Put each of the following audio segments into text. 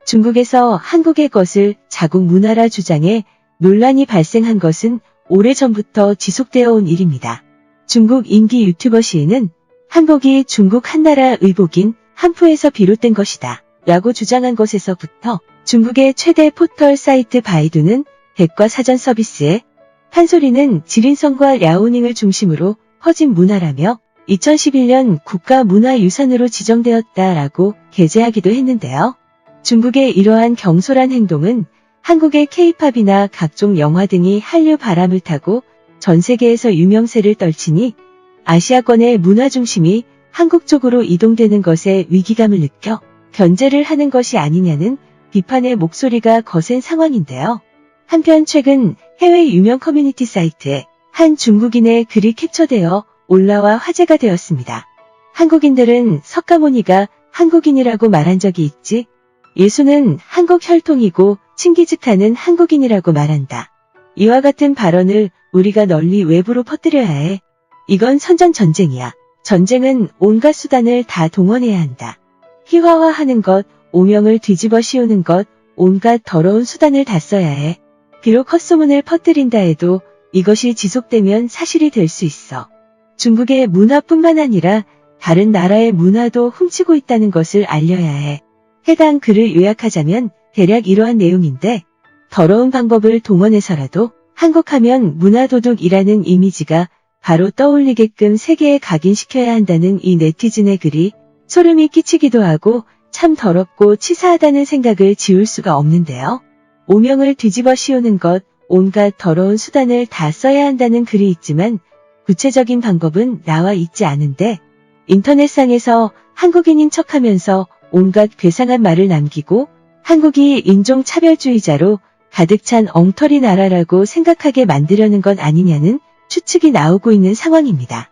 중국에서 한국의 것을 자국 문화라 주장해 논란이 발생한 것은 오래전부터 지속되어 온 일입니다. 중국 인기 유튜버 시인은 한복이 중국 한나라 의복인 한푸에서 비롯된 것이다 라고 주장한 것에서부터 중국의 최대 포털 사이트 바이두는 백과사전 서비스에 판소리는 지린성과 랴오닝을 중심으로 퍼진 문화라며 2011년 국가문화유산으로 지정되었다라고 게재하기도 했는데요. 중국의 이러한 경솔한 행동은 한국의 K-팝이나 각종 영화 등이 한류 바람을 타고 전 세계에서 유명세를 떨치니 아시아권의 문화 중심이 한국 쪽으로 이동되는 것에 위기감을 느껴 견제를 하는 것이 아니냐는 비판의 목소리가 거센 상황인데요. 한편 최근 해외 유명 커뮤니티 사이트에 한 중국인의 글이 캡처되어 올라와 화제가 되었습니다. 한국인들은 석가모니가 한국인이라고 말한 적이 있지? 예수는 한국 혈통이고 칭기즈칸은 한국인이라고 말한다. 이와 같은 발언을 우리가 널리 외부로 퍼뜨려야 해. 이건 선전전쟁이야. 전쟁은 온갖 수단을 다 동원해야 한다. 희화화하는 것, 오명을 뒤집어 씌우는 것, 온갖 더러운 수단을 다 써야 해. 비록 헛소문을 퍼뜨린다 해도 이것이 지속되면 사실이 될 수 있어. 중국의 문화뿐만 아니라 다른 나라의 문화도 훔치고 있다는 것을 알려야 해. 해당 글을 요약하자면 대략 이러한 내용인데, 더러운 방법을 동원해서라도 한국하면 문화도둑이라는 이미지가 바로 떠올리게끔 세계에 각인시켜야 한다는 이 네티즌의 글이 소름이 끼치기도 하고 참 더럽고 치사하다는 생각을 지울 수가 없는데요. 오명을 뒤집어 씌우는 것, 온갖 더러운 수단을 다 써야 한다는 글이 있지만 구체적인 방법은 나와 있지 않은데 인터넷상에서 한국인인 척하면서 온갖 괴상한 말을 남기고 한국이 인종차별주의자로 가득 찬 엉터리 나라라고 생각하게 만들려는 것 아니냐는 추측이 나오고 있는 상황입니다.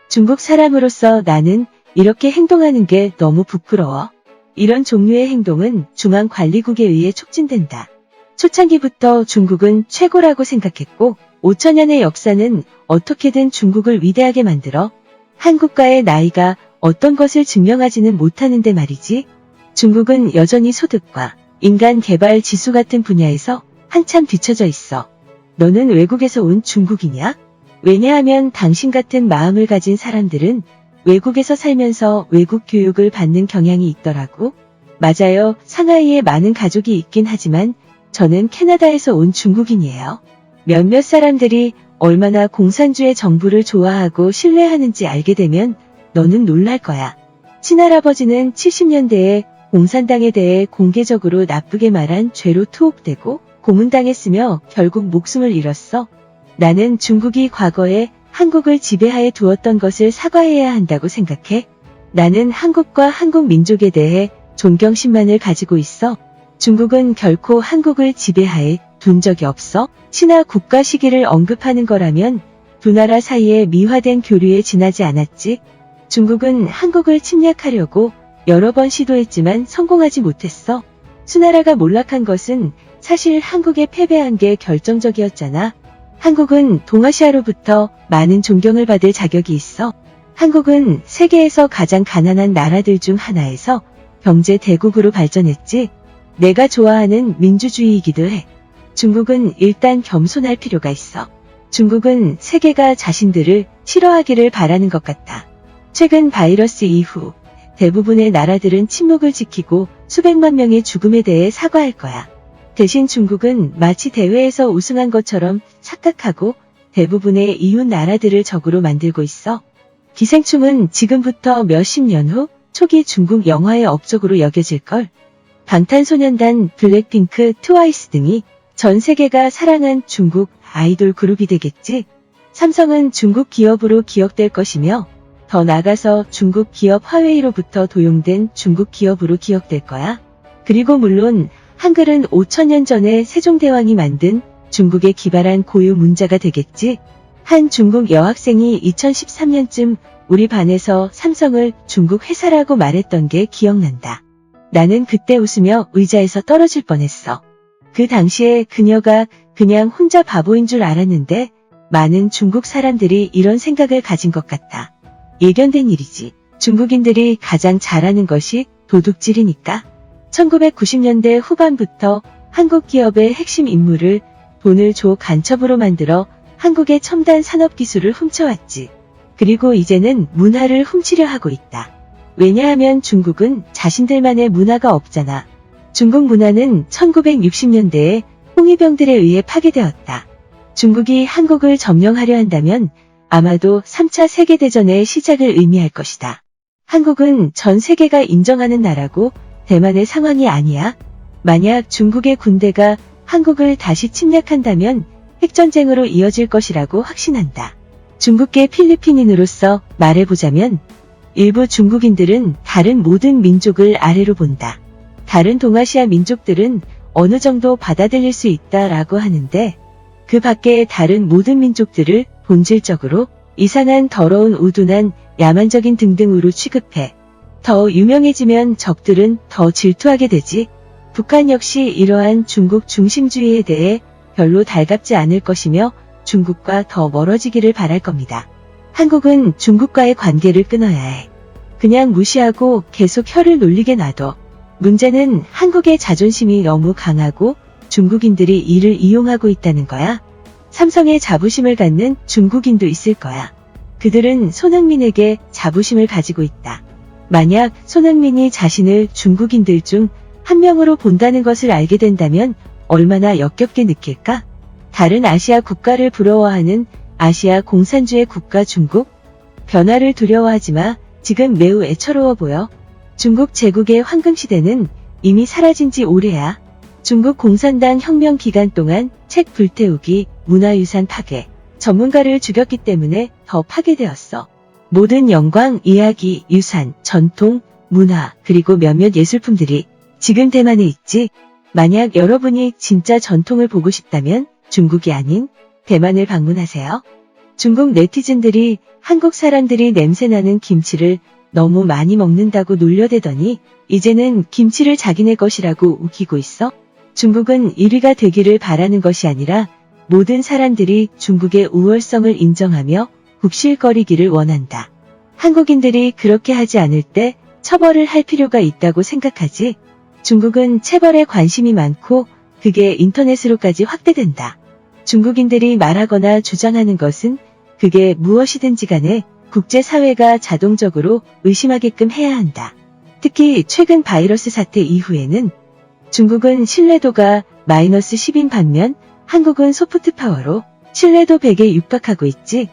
중국 사람으로서 나는 이렇게 행동하는 게 너무 부끄러워. 이런 종류의 행동은 중앙관리국에 의해 촉진된다. 초창기부터 중국은 최고라고 생각했고 5천년의 역사는 어떻게든 중국을 위대하게 만들어 한국과의 나이가 어떤 것을 증명하지는 못하는데 말이지. 중국은 여전히 소득과 인간 개발 지수 같은 분야에서 한참 뒤처져 있어. 너는 외국에서 온 중국이냐? 왜냐하면 당신 같은 마음을 가진 사람들은 외국에서 살면서 외국 교육을 받는 경향이 있더라고. 맞아요. 상하이에 많은 가족이 있긴 하지만 저는 캐나다에서 온 중국인이에요. 몇몇 사람들이 얼마나 공산주의 정부를 좋아하고 신뢰하는지 알게 되면 너는 놀랄 거야. 친할아버지는 70년대에 공산당에 대해 공개적으로 나쁘게 말한 죄로 투옥되고 고문당했으며 결국 목숨을 잃었어. 나는 중국이 과거에 한국을 지배하에 두었던 것을 사과해야 한다고 생각해. 나는 한국과 한국 민족에 대해 존경심만을 가지고 있어. 중국은 결코 한국을 지배하에 둔 적이 없어. 신화 국가 시기를 언급하는 거라면 두 나라 사이에 미화된 교류에 지나지 않았지. 중국은 한국을 침략하려고 여러 번 시도했지만 성공하지 못했어. 수나라가 몰락한 것은 사실 한국에 패배한 게 결정적이었잖아. 한국은 동아시아로부터 많은 존경을 받을 자격이 있어. 한국은 세계에서 가장 가난한 나라들 중 하나에서 경제 대국으로 발전했지. 내가 좋아하는 민주주의이기도 해. 중국은 일단 겸손할 필요가 있어. 중국은 세계가 자신들을 싫어하기를 바라는 것 같아. 최근 바이러스 이후 대부분의 나라들은 침묵을 지키고 수백만 명의 죽음에 대해 사과할 거야. 대신 중국은 마치 대회에서 우승한 것처럼 착각하고 대부분의 이웃 나라들을 적으로 만들고 있어. 기생충은 지금부터 몇십 년 후 초기 중국 영화의 업적으로 여겨질걸. 방탄소년단, 블랙핑크, 트와이스 등이 전 세계가 사랑한 중국 아이돌 그룹이 되겠지. 삼성은 중국 기업으로 기억될 것이며 더 나아가서 중국 기업 화웨이로부터 도용된 중국 기업으로 기억될 거야. 그리고 물론 한글은 5천년 전에 세종대왕이 만든 중국에 기발한 고유 문자가 되겠지. 한 중국 여학생이 2013년쯤 우리 반에서 삼성을 중국 회사라고 말했던 게 기억난다. 나는 그때 웃으며 의자에서 떨어질 뻔했어. 그 당시에 그녀가 그냥 혼자 바보인 줄 알았는데 많은 중국 사람들이 이런 생각을 가진 것 같다. 예견된 일이지. 중국인들이 가장 잘하는 것이 도둑질이니까. 1990년대 후반부터 한국 기업의 핵심 인물을 돈을 줘 간첩으로 만들어 한국의 첨단 산업 기술을 훔쳐왔지. 그리고 이제는 문화를 훔치려 하고 있다. 왜냐하면 중국은 자신들만의 문화가 없잖아. 중국 문화는 1960년대에 홍위병들에 의해 파괴되었다. 중국이 한국을 점령하려 한다면 아마도 3차 세계대전의 시작을 의미할 것이다. 한국은 전 세계가 인정하는 나라고 대만의 상황이 아니야. 만약 중국의 군대가 한국을 다시 침략한다면 핵전쟁으로 이어질 것이라고 확신한다. 중국계 필리핀인으로서 말해보자면 일부 중국인들은 다른 모든 민족을 아래로 본다. 다른 동아시아 민족들은 어느 정도 받아들일 수 있다라고 하는데 그 밖의 다른 모든 민족들을 본질적으로 이상한 더러운 우둔한 야만적인 등등으로 취급해. 더 유명해지면 적들은 더 질투하게 되지. 북한 역시 이러한 중국 중심주의에 대해 별로 달갑지 않을 것이며 중국과 더 멀어지기를 바랄 겁니다. 한국은 중국과의 관계를 끊어야 해. 그냥 무시하고 계속 혀를 놀리게 놔둬. 문제는 한국의 자존심이 너무 강하고 중국인들이 이를 이용하고 있다는 거야. 삼성에 자부심을 갖는 중국인도 있을 거야. 그들은 손흥민에게 자부심을 가지고 있다. 만약 손흥민이 자신을 중국인들 중 한 명으로 본다는 것을 알게 된다면 얼마나 역겹게 느낄까? 다른 아시아 국가를 부러워하는 아시아 공산주의 국가 중국? 변화를 두려워하지 마. 지금 매우 애처로워 보여. 중국 제국의 황금시대는 이미 사라진 지 오래야. 중국 공산당 혁명 기간 동안 책 불태우기, 문화유산 파괴, 전문가를 죽였기 때문에 더 파괴되었어. 모든 영광, 이야기, 유산, 전통, 문화, 그리고 몇몇 예술품들이 지금 대만에 있지. 만약 여러분이 진짜 전통을 보고 싶다면 중국이 아닌 대만을 방문하세요. 중국 네티즌들이 한국 사람들이 냄새나는 김치를 너무 많이 먹는다고 놀려대더니 이제는 김치를 자기네 것이라고 우기고 있어. 중국은 1위가 되기를 바라는 것이 아니라 모든 사람들이 중국의 우월성을 인정하며 굽실거리기를 원한다. 한국인들이 그렇게 하지 않을 때 처벌을 할 필요가 있다고 생각하지. 중국은 체벌에 관심이 많고 그게 인터넷으로까지 확대된다. 중국인들이 말하거나 주장하는 것은 그게 무엇이든지 간에 국제사회가 자동적으로 의심하게끔 해야 한다. 특히 최근 바이러스 사태 이후에는 중국은 신뢰도가 -10인 반면 한국은 소프트파워로 신뢰도 100에 육박하고 있지.